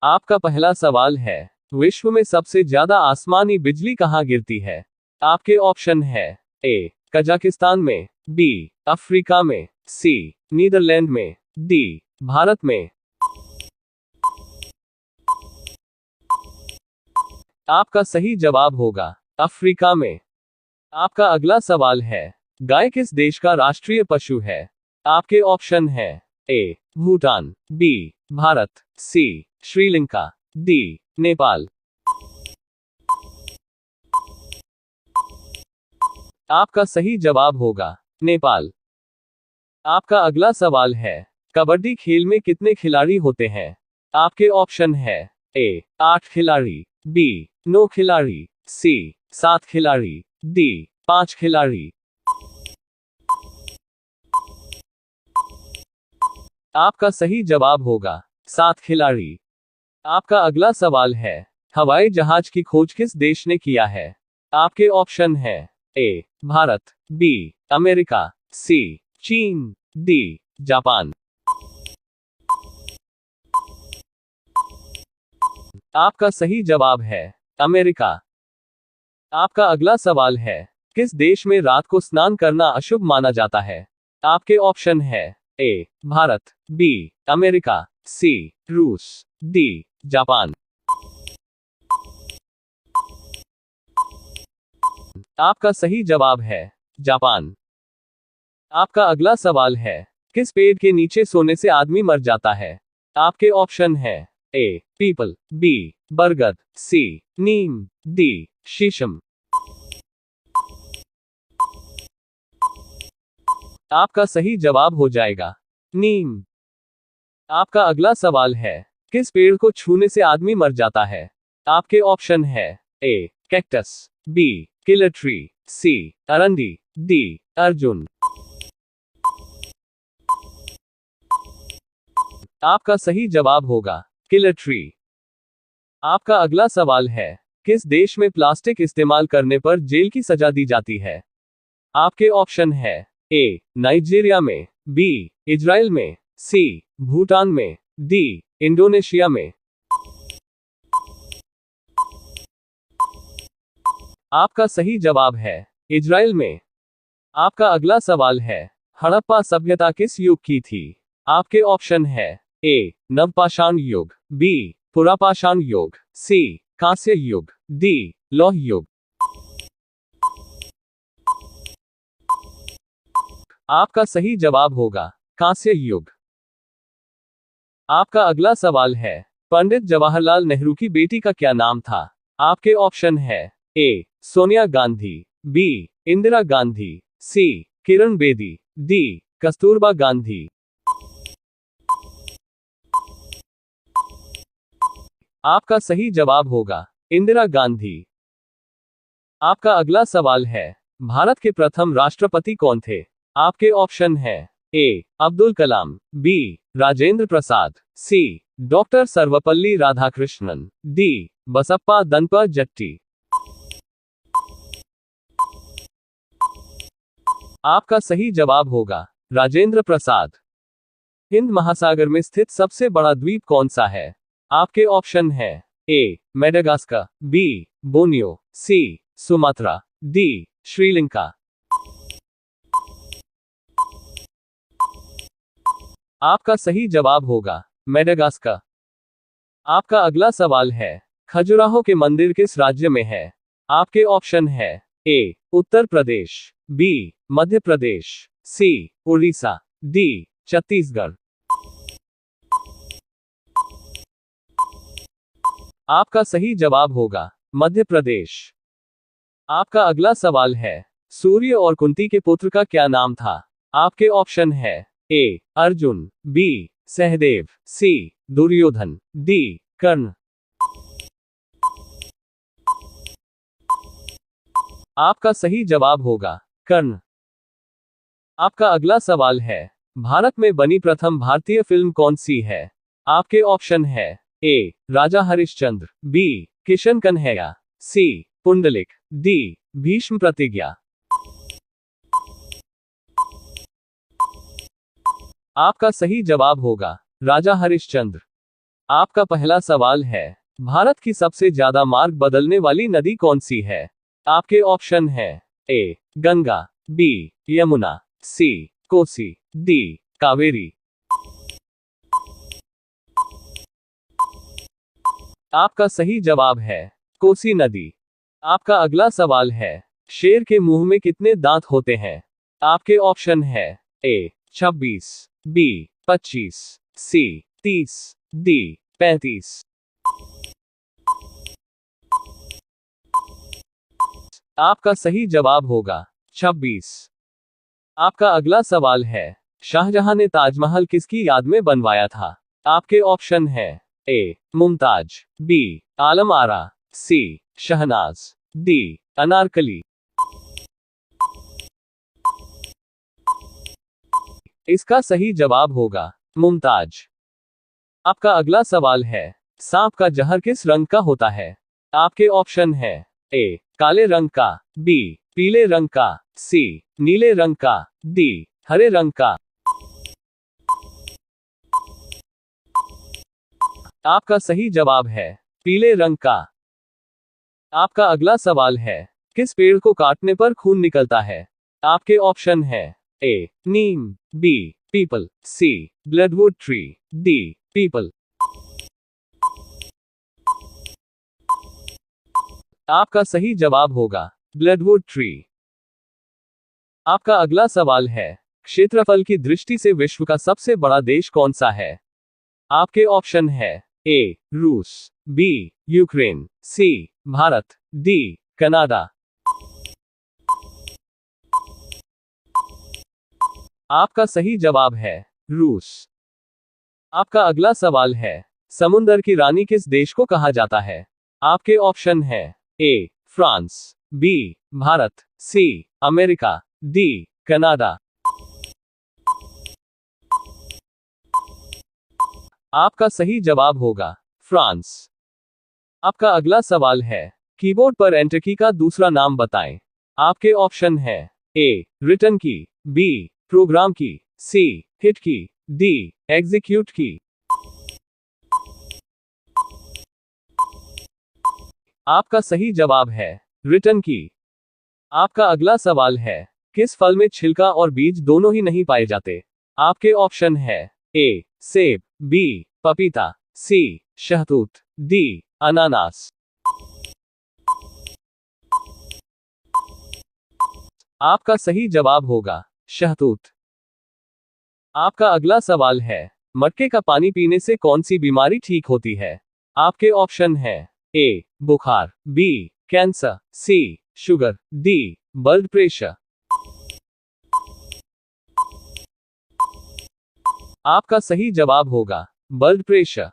आपका पहला सवाल है, विश्व में सबसे ज्यादा आसमानी बिजली कहाँ गिरती है? आपके ऑप्शन है, ए कजाकिस्तान में, बी अफ्रीका में, सी नीदरलैंड में, डी भारत में। आपका सही जवाब होगा अफ्रीका में। आपका अगला सवाल है, गाय किस देश का राष्ट्रीय पशु है? आपके ऑप्शन है, ए भूटान, बी भारत, सी श्रीलंका, डी नेपाल। आपका सही जवाब होगा नेपाल। आपका अगला सवाल है, कबड्डी खेल में कितने खिलाड़ी होते हैं? आपके ऑप्शन है, ए 8 खिलाड़ी, बी 9 खिलाड़ी, सी 7 खिलाड़ी, डी 5 खिलाड़ी। आपका सही जवाब होगा 7 खिलाड़ी। आपका अगला सवाल है, हवाई जहाज की खोज किस देश ने किया है? आपके ऑप्शन है, ए भारत, बी अमेरिका, सी चीन, डी जापान। आपका सही जवाब है अमेरिका। आपका अगला सवाल है, किस देश में रात को स्नान करना अशुभ माना जाता है? आपके ऑप्शन है, ए भारत, बी अमेरिका, सी रूस, डी जापान। आपका सही जवाब है जापान। आपका अगला सवाल है, किस पेड़ के नीचे सोने से आदमी मर जाता है? आपके ऑप्शन है, ए पीपल, बी बरगद, सी नीम, डी शीशम। आपका सही जवाब हो जाएगा नीम। आपका अगला सवाल है, किस पेड़ को छूने से आदमी मर जाता है? आपके ऑप्शन है, ए कैक्टस, बी किलर ट्री, सी अरंडी, डी अर्जुन। आपका सही जवाब होगा किलर ट्री। आपका अगला सवाल है, किस देश में प्लास्टिक इस्तेमाल करने पर जेल की सजा दी जाती है? आपके ऑप्शन है, ए नाइजीरिया में, बी इजराइल में, सी भूटान में, डी इंडोनेशिया में। आपका सही जवाब है इजराइल में। आपका अगला सवाल है, हड़प्पा सभ्यता किस युग की थी? आपके ऑप्शन है, ए नवपाषाण युग, बी पुरापाषाण युग, सी कांस्य युग, डी लौह युग। आपका सही जवाब होगा कांस्य युग। आपका अगला सवाल है, पंडित जवाहरलाल नेहरू की बेटी का क्या नाम था? आपके ऑप्शन है, ए सोनिया गांधी, बी इंदिरा गांधी, सी किरण बेदी, डी कस्तूरबा गांधी। आपका सही जवाब होगा इंदिरा गांधी। आपका अगला सवाल है, भारत के प्रथम राष्ट्रपति कौन थे? आपके ऑप्शन है, ए अब्दुल कलाम, बी राजेंद्र प्रसाद, सी डॉक्टर सर्वपल्ली राधाकृष्णन, डी बसप्पा दनपा जट्टी। आपका सही जवाब होगा राजेंद्र प्रसाद। हिंद महासागर में स्थित सबसे बड़ा द्वीप कौन सा है? आपके ऑप्शन है, ए मेडागास्कर, बी बोर्नियो, सी सुमात्रा, डी श्रीलंका। आपका सही जवाब होगा मेडागास्कर। आपका अगला सवाल है, खजुराहो के मंदिर किस राज्य में है? आपके ऑप्शन है, ए उत्तर प्रदेश, बी मध्य प्रदेश, सी उड़ीसा, डी छत्तीसगढ़। आपका सही जवाब होगा मध्य प्रदेश। आपका अगला सवाल है, सूर्य और कुंती के पुत्र का क्या नाम था? आपके ऑप्शन है, ए अर्जुन, बी सहदेव, सी दुर्योधन, डी कर्ण। आपका सही जवाब होगा कर्ण। आपका अगला सवाल है, भारत में बनी प्रथम भारतीय फिल्म कौन सी है? आपके ऑप्शन है, ए राजा हरिश्चंद्र, बी किशन कन्हैया, सी पुंडलिक, डी भीष्म प्रतिज्ञा। आपका सही जवाब होगा राजा हरिश्चंद्र। आपका पहला सवाल है, भारत की सबसे ज्यादा मार्ग बदलने वाली नदी कौन सी है? आपके ऑप्शन है, ए गंगा, बी यमुना, सी कोसी, डी कावेरी। आपका सही जवाब है कोसी नदी। आपका अगला सवाल है, शेर के मुंह में कितने दांत होते हैं? आपके ऑप्शन है, ए 26, बी 25, सी 30, डी 35। आपका सही जवाब होगा 26। आपका अगला सवाल है, शाहजहां ने ताजमहल किसकी याद में बनवाया था? आपके ऑप्शन है, ए मुमताज, बी आलम आरा, सी शहनाज, डी अनारकली। इसका सही जवाब होगा मुमताज। आपका अगला सवाल है, सांप का जहर किस रंग का होता है? आपके ऑप्शन है, ए काले रंग का, बी पीले रंग का, सी नीले रंग का, डी हरे रंग का। आपका सही जवाब है पीले रंग का। आपका अगला सवाल है, किस पेड़ को काटने पर खून निकलता है? आपके ऑप्शन है, A neem, B peepal, C bloodwood tree, D peepal. आपका सही जवाब होगा ब्लडवुड ट्री। आपका अगला सवाल है, क्षेत्रफल की दृष्टि से विश्व का सबसे बड़ा देश कौन सा है? आपके ऑप्शन है, ए रूस, बी यूक्रेन, सी भारत, डी कनाडा। आपका सही जवाब है रूस। आपका अगला सवाल है, समुंदर की रानी किस देश को कहा जाता है? आपके ऑप्शन है, A France, B Bharat, C America, D Canada. आपका सही जवाब होगा फ्रांस। आपका अगला सवाल है, कीबोर्ड पर एंटर की का दूसरा नाम बताएं। आपके ऑप्शन है, ए रिटर्न की, बी प्रोग्राम की, सी हिट की, डी एग्जीक्यूट की। आपका सही जवाब है रिटर्न की। आपका अगला सवाल है, किस फल में छिलका और बीज दोनों ही नहीं पाए जाते? आपके ऑप्शन है, ए सेब, बी पपीता, सी शहतूत, डी अनानास। आपका सही जवाब होगा शहतूत। आपका अगला सवाल है, मटके का पानी पीने से कौन सी बीमारी ठीक होती है? आपके ऑप्शन है, ए बुखार, बी कैंसर, सी शुगर, डी ब्लड प्रेशर। आपका सही जवाब होगा ब्लड प्रेशर।